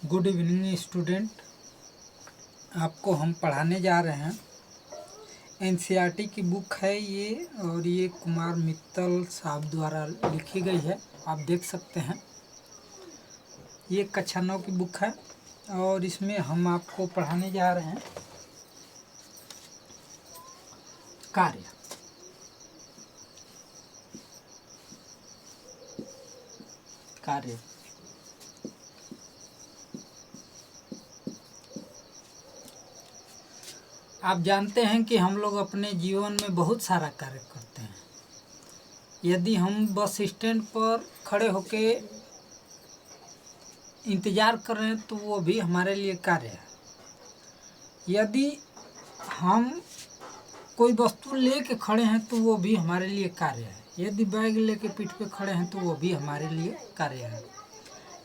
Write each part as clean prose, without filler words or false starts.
Good evening student. आपको हम पढ़ाने जा रहे हैं। एनसीईआरटी की बुक है ये, और ये कुमार मित्तल साहब द्वारा लिखी गई है। आप देख सकते हैं, ये कक्षा 9 की बुक है और इसमें हम आपको पढ़ाने जा रहे हैं कार्य। कार्य आप जानते हैं कि हम लोग अपने जीवन में बहुत सारा कार्य करते हैं। यदि हम बस स्टैंड पर खड़े होके इंतज़ार कर रहे हैं तो वो भी हमारे लिए कार्य है। यदि हम कोई वस्तु लेके खड़े हैं तो वो भी हमारे लिए कार्य है। यदि बैग लेके पीठ पे खड़े हैं तो वो भी हमारे लिए कार्य है।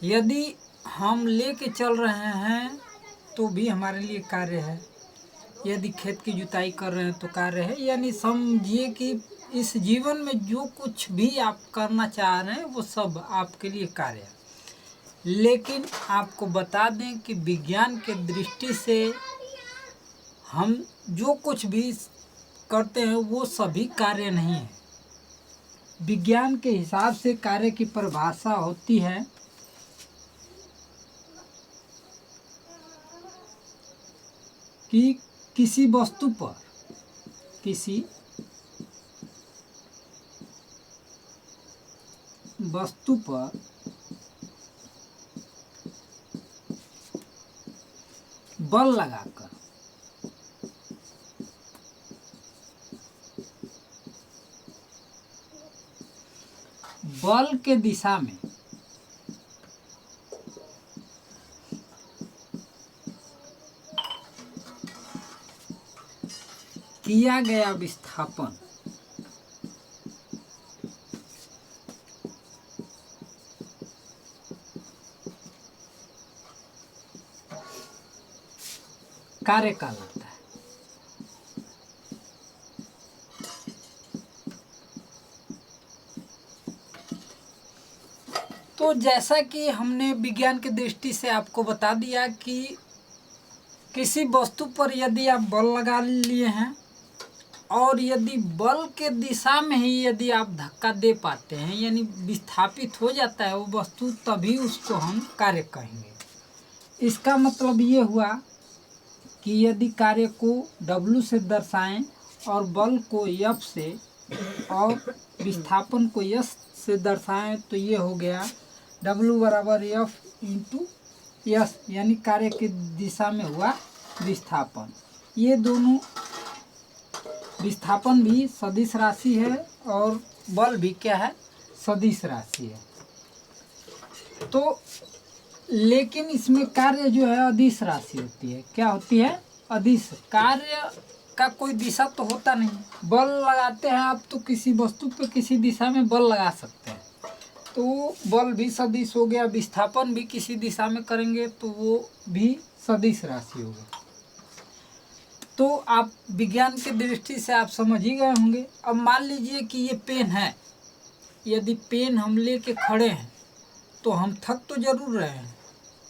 यदि हम लेके चल रहे हैं तो भी हमारे लिए कार्य है। यदि खेत की जुताई कर रहे हैं तो कार्य है। यानी समझिए कि इस जीवन में जो कुछ भी आप करना चाह रहे हैं वो सब आपके लिए कार्य है। लेकिन आपको बता दें कि विज्ञान के दृष्टि से हम जो कुछ भी करते हैं वो सभी कार्य नहीं है। विज्ञान के हिसाब से कार्य की परिभाषा होती है कि किसी वस्तु पर बल लगाकर बल के दिशा में किया गया विस्थापन कार्य कहलाता है। तो जैसा कि हमने विज्ञान की दृष्टि से आपको बता दिया कि किसी वस्तु पर यदि आप बल लगा लिए हैं और यदि बल के दिशा में ही यदि आप धक्का दे पाते हैं, यानी विस्थापित हो जाता है वो वस्तु, तभी उसको हम कार्य कहेंगे। इसका मतलब ये हुआ कि यदि कार्य को W से दर्शाएं और बल को F से और विस्थापन को S से दर्शाएं तो ये हो गया W बराबर F इंटू S, यानी कार्य की दिशा में हुआ विस्थापन। ये दोनों, विस्थापन भी सदिश राशि है और बल भी क्या है, सदिश राशि है। तो लेकिन इसमें कार्य जो है अदिश राशि होती है। क्या होती है? अदिश। कार्य का कोई दिशा तो होता नहीं। बल लगाते हैं आप तो किसी वस्तु पे किसी दिशा में बल लगा सकते हैं, तो बल भी सदिश हो गया। विस्थापन भी किसी दिशा में करेंगे तो वो भी सदिश राशि होगा। तो आप विज्ञान की दृष्टि से आप समझ ही गए होंगे। अब मान लीजिए कि ये पेन है। यदि पेन हम लेके खड़े हैं तो हम थक तो जरूर रहे हैं,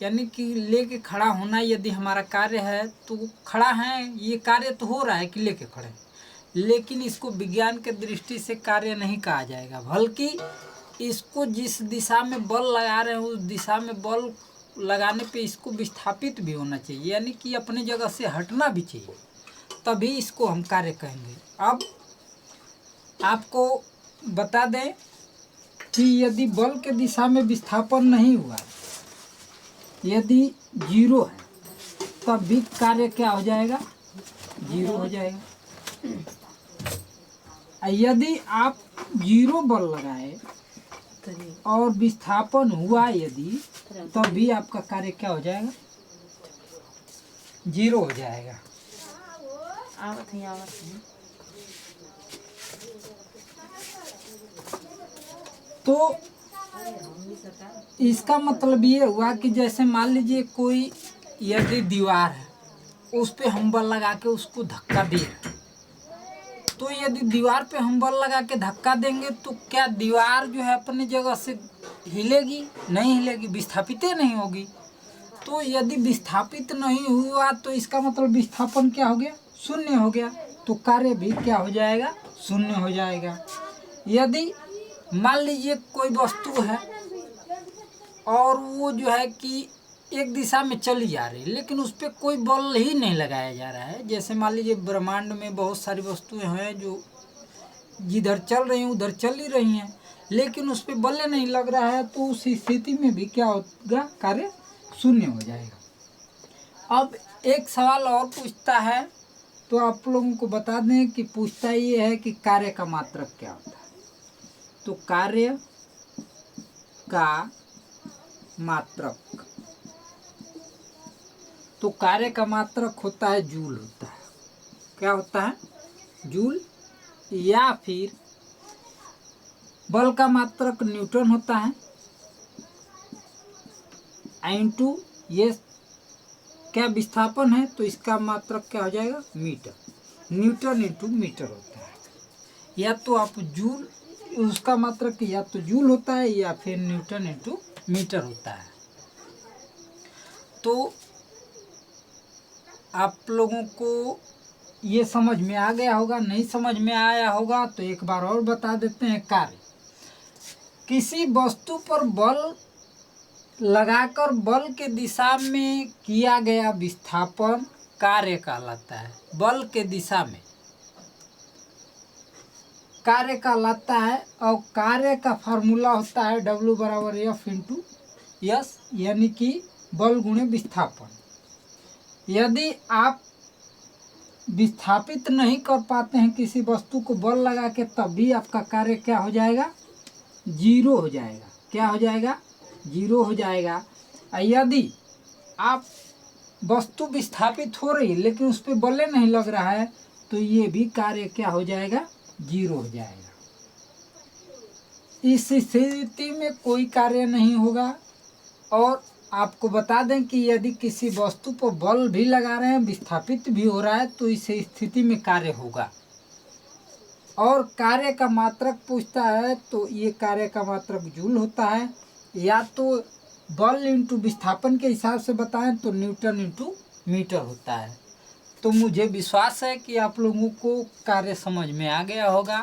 यानी कि लेके खड़ा होना यदि हमारा कार्य है तो खड़ा है, ये कार्य तो हो रहा है कि लेके खड़े, लेकिन इसको विज्ञान के दृष्टि से कार्य नहीं कहा जाएगा। बल्कि इसको जिस दिशा में बल लगा रहे हैं उस दिशा में बल लगाने पे इसको विस्थापित भी होना चाहिए, यानी कि अपनी जगह से हटना भी चाहिए, तभी इसको हम कार्य कहेंगे। अब आपको बता दें कि यदि बल के दिशा में विस्थापन नहीं हुआ, यदि 0 है, तब भी कार्य क्या हो जाएगा? 0 हो जाएगा। यदि आप 0 बल लगाए और विस्थापन हुआ यदि, तब भी आपका कार्य क्या हो जाएगा? 0 हो जाएगा। तो इसका मतलब ये हुआ कि जैसे मान लीजिए कोई यदि दीवार है, उस पे हम बल लगा के उसको धक्का दे रहे, तो यदि दीवार पे हम बल लगा के धक्का देंगे तो क्या दीवार जो है अपनी जगह से हिलेगी? नहीं हिलेगी, विस्थापित नहीं होगी। तो यदि विस्थापित नहीं हुआ तो इसका मतलब विस्थापन क्या हो गया, शून्य हो गया, तो कार्य भी क्या हो जाएगा, शून्य हो जाएगा। यदि मान लीजिए कोई वस्तु है और वो जो है कि एक दिशा में चली जा रही है लेकिन उस पर कोई बल ही नहीं लगाया जा रहा है, जैसे मान लीजिए ब्रह्मांड में बहुत सारी वस्तुएं हैं जो जिधर चल रही हैं उधर चल ही रही हैं लेकिन उस पर बल नहीं लग रहा है, तो उस स्थिति में भी क्या होगा, कार्य शून्य हो जाएगा। अब एक सवाल और पूछता है, तो आप लोगों को बता दें कि पूछता ये है कि कार्य का मात्रक क्या होता है। तो कार्य का मात्रक, तो कार्य का मात्रक होता है जूल होता है। क्या होता है, जूल, या फिर बल का मात्रक न्यूटन होता है, इंटू ये क्या विस्थापन है तो इसका मात्रक क्या हो जाएगा, मीटर, न्यूटन इंटू मीटर होता है। या तो आप जूल, उसका मात्रक या तो जूल होता है या फिर न्यूटन इंटू मीटर होता है। तो आप लोगों को ये समझ में आ गया होगा, नहीं समझ में आया होगा तो एक बार और बता देते हैं। कार्य, किसी वस्तु पर बल लगाकर बल के दिशा में किया गया विस्थापन कार्य कहलाता है। बल के दिशा में कार्य कहलाता है और कार्य का फार्मूला होता है W बराबर F इंटू एस, यानी कि बल गुणे विस्थापन। यदि आप विस्थापित नहीं कर पाते हैं किसी वस्तु को बल लगा के, तब भी आपका कार्य क्या हो जाएगा, जीरो हो जाएगा। क्या हो जाएगा, जीरो हो जाएगा। यदि आप वस्तु विस्थापित हो रही है लेकिन उस पर बल नहीं लग रहा है तो ये भी कार्य क्या हो जाएगा, जीरो हो जाएगा। इस स्थिति में कोई कार्य नहीं होगा। और आपको बता दें कि यदि किसी वस्तु पर बल भी लगा रहे हैं, विस्थापित भी हो रहा है, तो इस स्थिति में कार्य होगा। और कार्य का मात्रक पूछता है तो ये कार्य का मात्रक जूल होता है, या तो बल इंटू विस्थापन के हिसाब से बताएं तो न्यूटन इंटू मीटर होता है। तो मुझे विश्वास है कि आप लोगों को कार्य समझ में आ गया होगा।